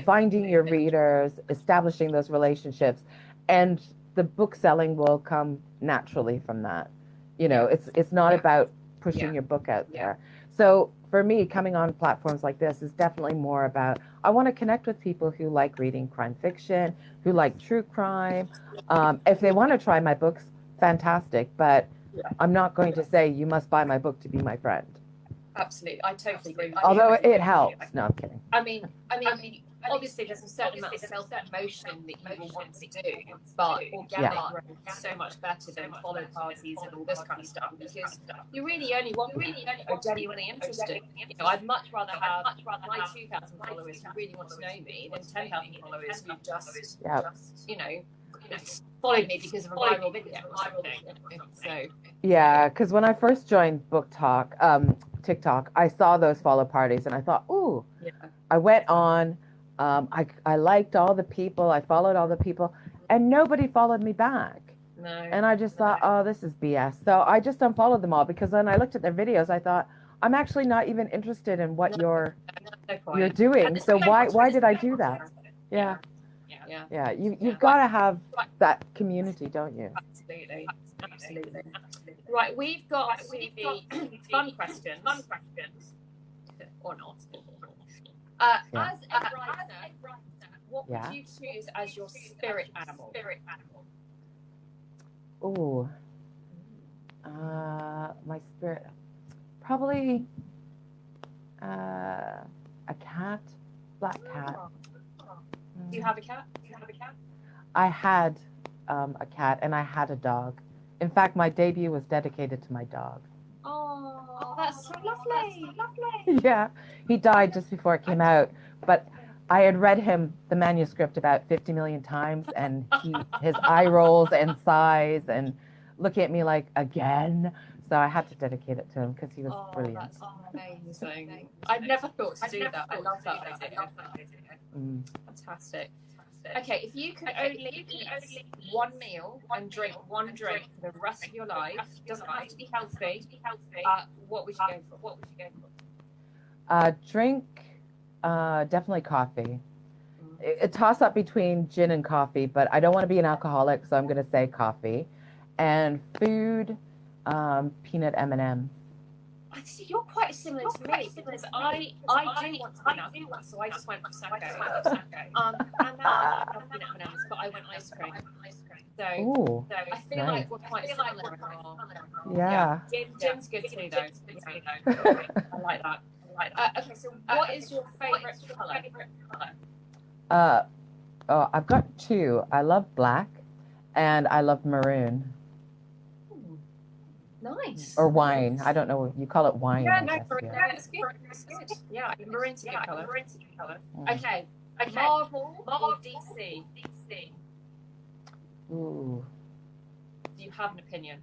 finding your readers, establishing those relationships, and the book selling will come naturally from that. It's not about pushing your book out there. So for me, coming on platforms like this is definitely more about, I want to connect with people who like reading crime fiction, who like true crime. If they want to try my books, fantastic, but I'm not going to say you must buy my book to be my friend. Absolutely, I totally agree. Although it helps. No, I'm kidding. I mean, obviously there's a certain amount of self-promotion that you will want to do, but organic growth is so much better than follow parties and all this kind of stuff, because you really only want people who are genuinely interested. You know, I'd much rather have my 2,000 followers who really want to know me than 10,000 followers who just you know, followed me because of a viral video or something. So yeah, because when I first joined Book Talk, TikTok, I saw those follow parties and I thought, ooh, I went on, I liked all the people, I followed all the people, and nobody followed me back. No. And I just thought, oh, this is BS. So I just unfollowed them all, because when I looked at their videos, I thought, I'm actually not even interested in what you're doing. So why did I do that? Yeah. You've got to have that community, don't you? Absolutely. Right, we've got fun questions, or not. As a writer, what would you choose as your spirit animal? Ooh, my spirit, probably a cat, black cat. Do you have a cat? I had a cat and I had a dog. In fact, my debut was dedicated to my dog. Oh, that's so lovely. Yeah, he died just before it came out, but I had read him the manuscript about 50 million times, and his eye rolls and sighs and looking at me like, again. So I had to dedicate it to him because he was brilliant. That's amazing. I'd never thought to do that. I love that idea. Fantastic. Okay, if you could only eat one meal and drink one drink for the rest of your life, doesn't have to be healthy, what would you go for? Drink, definitely coffee. A toss up between gin and coffee, but I don't want to be an alcoholic, so I'm going to say coffee. And food, peanut M&M. I see, you're quite similar to me, because I do want to be an alcoholic, so I just went for Sacco. And then I love peanut M&Ms, but I went ice cream. So I feel like we're quite similar. Yeah. Gin's good too, though. I like that. Okay, so what is your favourite colour? I've got two. I love black and I love maroon. Nice. Or wine. I don't know. You call it wine. Yeah, no, it's good. It's good. Yeah, maroon's a good colour. Okay. Marvel or DC? Ooh. Do you have an opinion?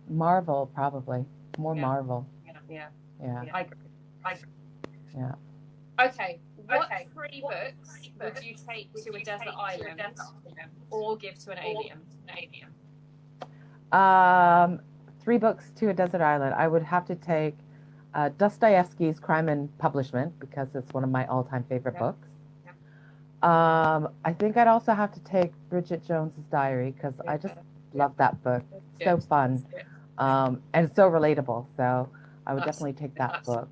Marvel, probably. More Marvel. Yeah. I agree. Yeah. Okay. What 3 books would you take to a desert island or give to an alien? 3 books to a desert island. I would have to take Dostoevsky's Crime and Punishment, because it's one of my all-time favorite books. I think I'd also have to take Bridget Jones's Diary, because I just love that book. It's so fun, and so relatable. So I would definitely take that book.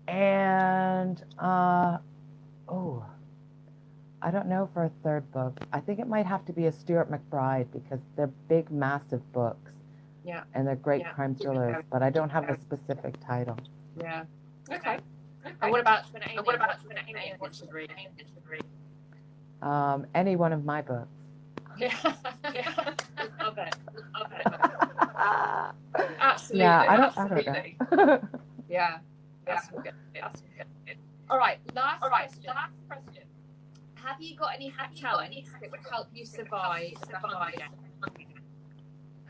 And I don't know for a 3rd book. I think it might have to be a Stuart McBride, because they're big, massive books. Yeah. And they're great crime thrillers, but I don't have a specific title. Yeah. Okay. And what about an alien? What should read? Any one of my books. Yeah. Love it. Absolutely. Yeah, I don't know. Yeah. That's good. All right. Last question. Have you got any talents that would help you survive the Hunger Games?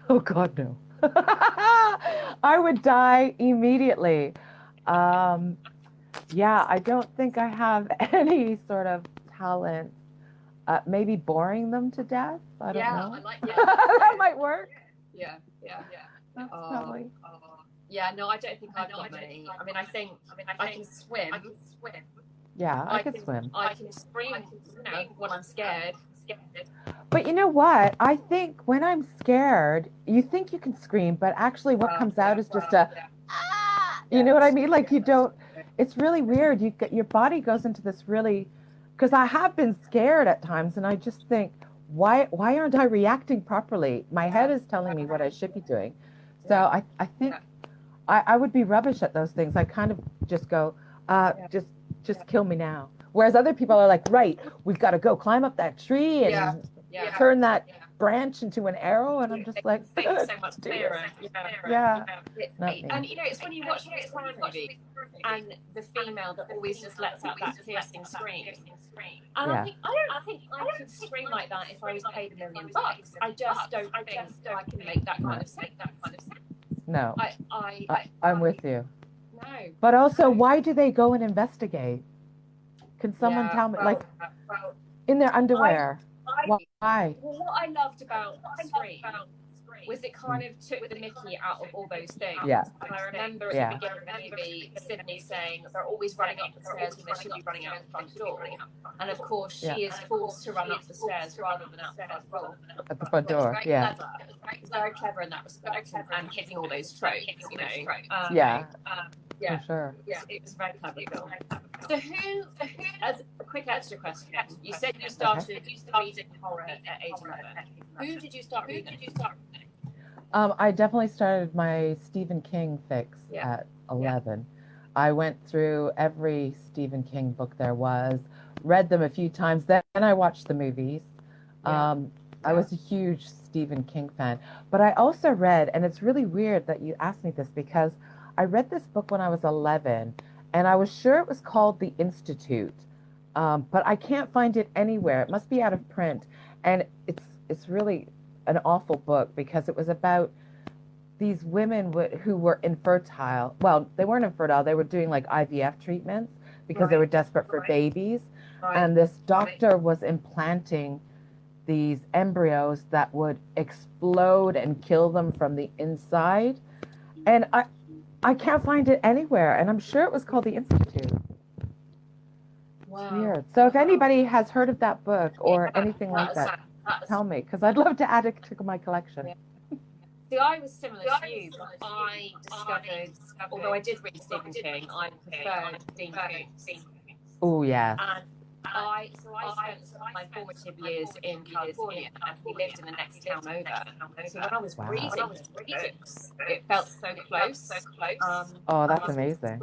Oh God, no. I would die immediately. Yeah, I don't think I have any sort of talent. Maybe boring them to death. I don't know. That might work. Yeah. That's probably. Yeah, no, I don't think I've got many. I mean, I think I can swim. Yeah, I could swim. I can scream, when I'm scared. But you know what? I think when I'm scared, you think you can scream, but actually what comes out is just you know what I mean? Like you don't, it's really weird. Your body goes into this really, because I have been scared at times and I just think, why aren't I reacting properly? My head is telling me what I should be doing. So I think I would be rubbish at those things. I kind of just go, just kill me now. Whereas other people are like, right, we've got to go climb up that tree and turn that branch into an arrow, and I'm just like, so much clearer. And it's when you watch these horror movies and the female that always just lets out that piercing scream. And I don't think I could scream like that if I was paid $1 million. I just don't think I can make that kind of sense. No, I'm with you. No. But also, why do they go and investigate? Can someone tell me, like, in their underwear? Why? Well, what I loved about Scream was it kind of took the mickey out of all those things. Yeah. And I remember at the beginning of the movie, Sydney saying they're always running up the stairs when they should be running out the front door. And of course, she is forced to run up the stairs rather than out the front door. At the front door, It was very clever in that respect, and hitting all those tropes, you know. For sure. Yeah, it was very clever. So who, as a quick extra question, you said you started reading horror at age 11. Who did you start reading? I definitely started my Stephen King fix at 11. I went through every Stephen King book there was, read them a few times, then I watched the movies. I was a huge Stephen King fan. But I also read, and it's really weird that you asked me this, because I read this book when I was 11, and I was sure it was called The Institute, but I can't find it anywhere. It must be out of print, and it's really an awful book, because it was about these women who were infertile. Well, they weren't infertile. They were doing like IVF treatments because they were desperate for babies, and this doctor was implanting these embryos that would explode and kill them from the inside, and I can't find it anywhere, and I'm sure it was called The Institute. Wow. It's weird. So if anybody has heard of that book or anything like that, tell me, because I'd love to add it to my collection. See, I was similar to you, but I discovered, although I did read Stephen King, I preferred Dean Koontz. Oh, yeah. And I spent my formative years in California, and he lived in the next town over. So when I was reading books, it felt so close. Oh, that's amazing.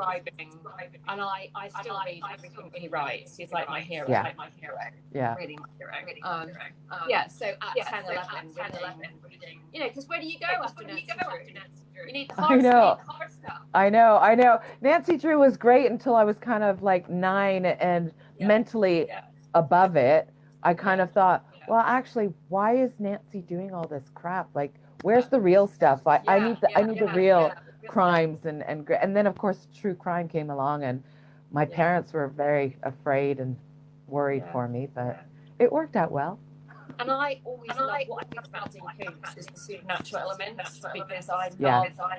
And I still read everything he writes. He's like my hero. Yeah. Really my hero. So at 10, 11, reading, you know, because where do you go after Nancy Drew? You need the hard stuff. I know. Nancy Drew was great until I was kind of like 9 and mentally above it. I kind of thought, well, actually, why is Nancy doing all this crap? Like, where's the real stuff? I need the real crimes, and then of course true crime came along, and my parents were very afraid and worried for me, but it worked out well. And I always love what I think about Dean Koontz is the supernatural elements, because I love supernatural.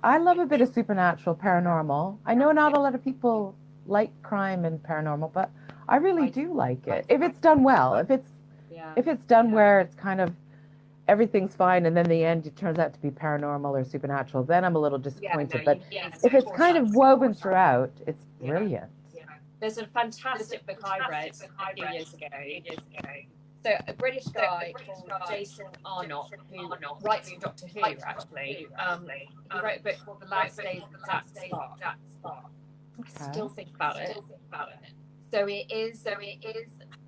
I love a bit of supernatural, paranormal. I know not a lot of people like crime and paranormal, but I really do like it. If it's done well, if it's done where it's kind of everything's fine, and then the end it turns out to be paranormal or supernatural, then I'm a little disappointed. But if it's kind of woven throughout, it's brilliant. There's a fantastic book I read a few years ago. So a British guy called Jason Arnott, who writes for Doctor Who, actually. He wrote a book called The Last Days of Jack Spark. I still think about it. So it is. I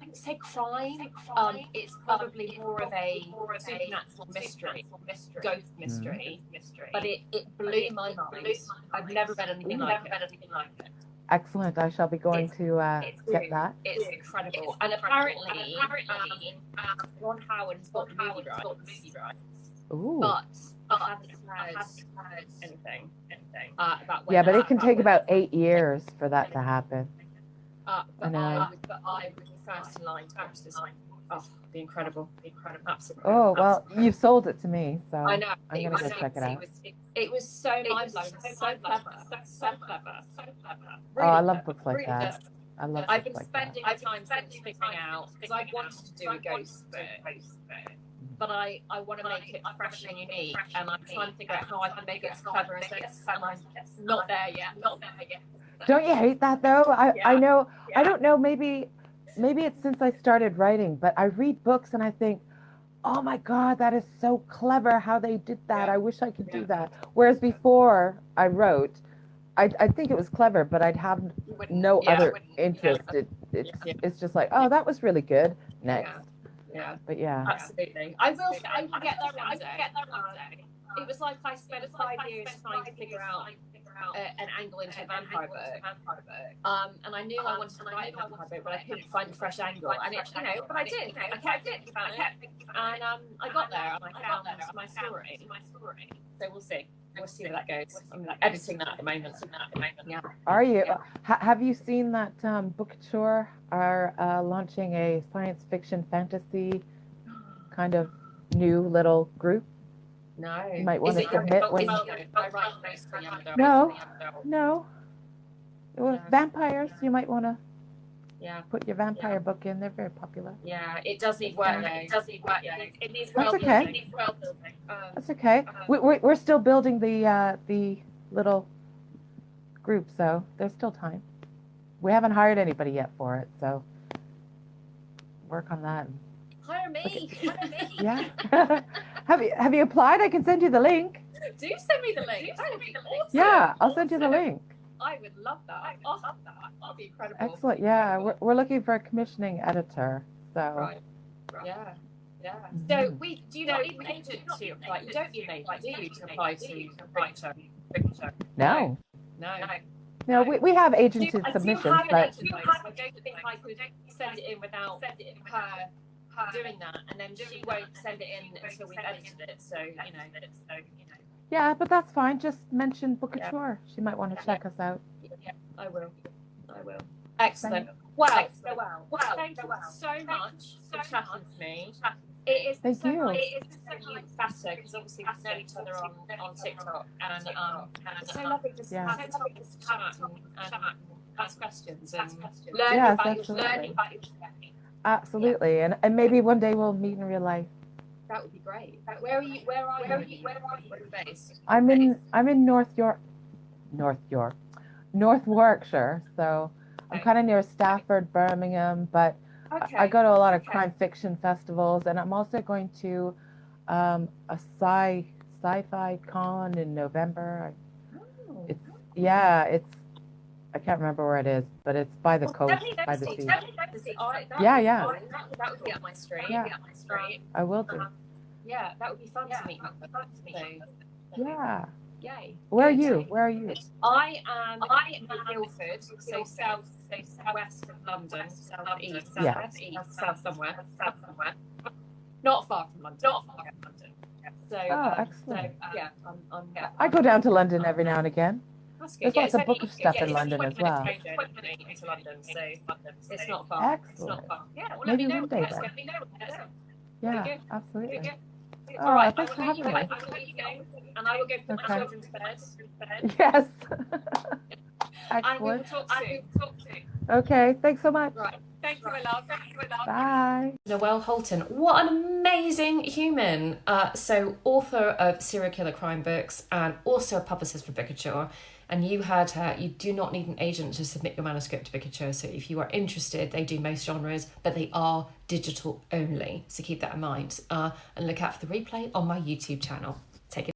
wouldn't say crime. It's probably more of a supernatural mystery, ghost mystery. But it blew my mind. I've never read anything like it. Excellent. I shall be going to get that. It's incredible. And apparently Ron Howard's got the movie rights. Ooh. But I haven't heard anything about when but it can take about 8 years for that to happen. But I was first in line to watch this. Oh, be incredible. Absolutely. Oh, well, you've sold it to me, so I know. I'm going to go check it out. It was so mind-blowing, so clever. Really, I love books like that. I love I've been spending my time since figuring out, because I wanted to do a ghost book, but I want to make it fresh and unique, and I'm trying to figure out how I can make it as clever as this, and I'm not there yet. Don't you hate that, though? I know, I don't know, maybe it's since I started writing, but I read books and I think, oh my God, that is so clever how they did that. I wish I could do that. Whereas before I wrote, I think it was clever, but I'd have no other interest. It's just like, oh, that was really good. Next. Yeah. But yeah. Absolutely. I will get there one day. It was like I spent 5 years trying to figure out an angle into a vampire book. And I knew I wanted to write a vampire book, but I couldn't find a fresh angle. And it, but I did. I kept thinking about it. And I got there and I found my story. So we'll see. We'll see where that goes. I'm editing that at the moment. Yeah. Are you? Have you seen that Bookouture are launching a science fiction fantasy kind of new little group? No. You might want to submit when. No. Well, vampires. You might want to. Yeah. Put your vampire book in. They're very popular. Yeah, it does need work. It needs world building. That's okay. We're still building the little group, so there's still time. We haven't hired anybody yet for it, so work on that. Hire me. Yeah. Have you applied? I can send you the link. Do send me the link. That would be awesome. Yeah, I'll send you the link. I would love that. That'd be incredible. Excellent. Yeah, we're looking for a commissioning editor. So. Right. Yeah. So do you not need an agent to apply? You don't need an agent, do you, to apply to Bookouture? No. No, we have agency submissions, but I don't think I could send it in without her doing that, and then she won't send it in until we've edited it. So you know. Yeah, but that's fine. Just mention Bookouture. She might want to check us out. Yeah, I will. Excellent. Well, thank you so much for chatting to me. It is Thank you. It is so much better because obviously we know each other on TikTok, and it's so lovely to chat and ask questions and learn about yourself. Absolutely, and maybe one day we'll meet in real life. That would be great. Where are you? Where are you based? I'm in North Warwickshire. So I'm kind of near Stafford, Birmingham, but I go to a lot of crime fiction festivals, and I'm also going to a sci-fi con in November. It's I can't remember where it is, but it's by the coast, by the sea. Yeah. That would be up my street. Yeah. I will do. Yeah, that would be fun to meet. Yeah. Yay. Where are you? I am in Guildford, so southwest of London, southeast, south somewhere. Not far from London. So, excellent. I'm I go down to London every now and again. That's good. There's lots of bookish stuff in London as well. Into London, so it's not far. Excellent. It's not far. Yeah, well, maybe let me know. One day then. Yeah, absolutely. All right, thanks for having me. I will let you go, and I will go put my children to bed. Yes. And we will talk soon. Okay, thanks so much. Right. Thank you, my love. Bye. Noelle Holten, what an amazing human. So author of serial killer crime books and also a publicist for Bookouture. And you heard her, you do not need an agent to submit your manuscript to Bookouture. So if you are interested, they do most genres, but they are digital only. So keep that in mind. And look out for the replay on my YouTube channel. Take it.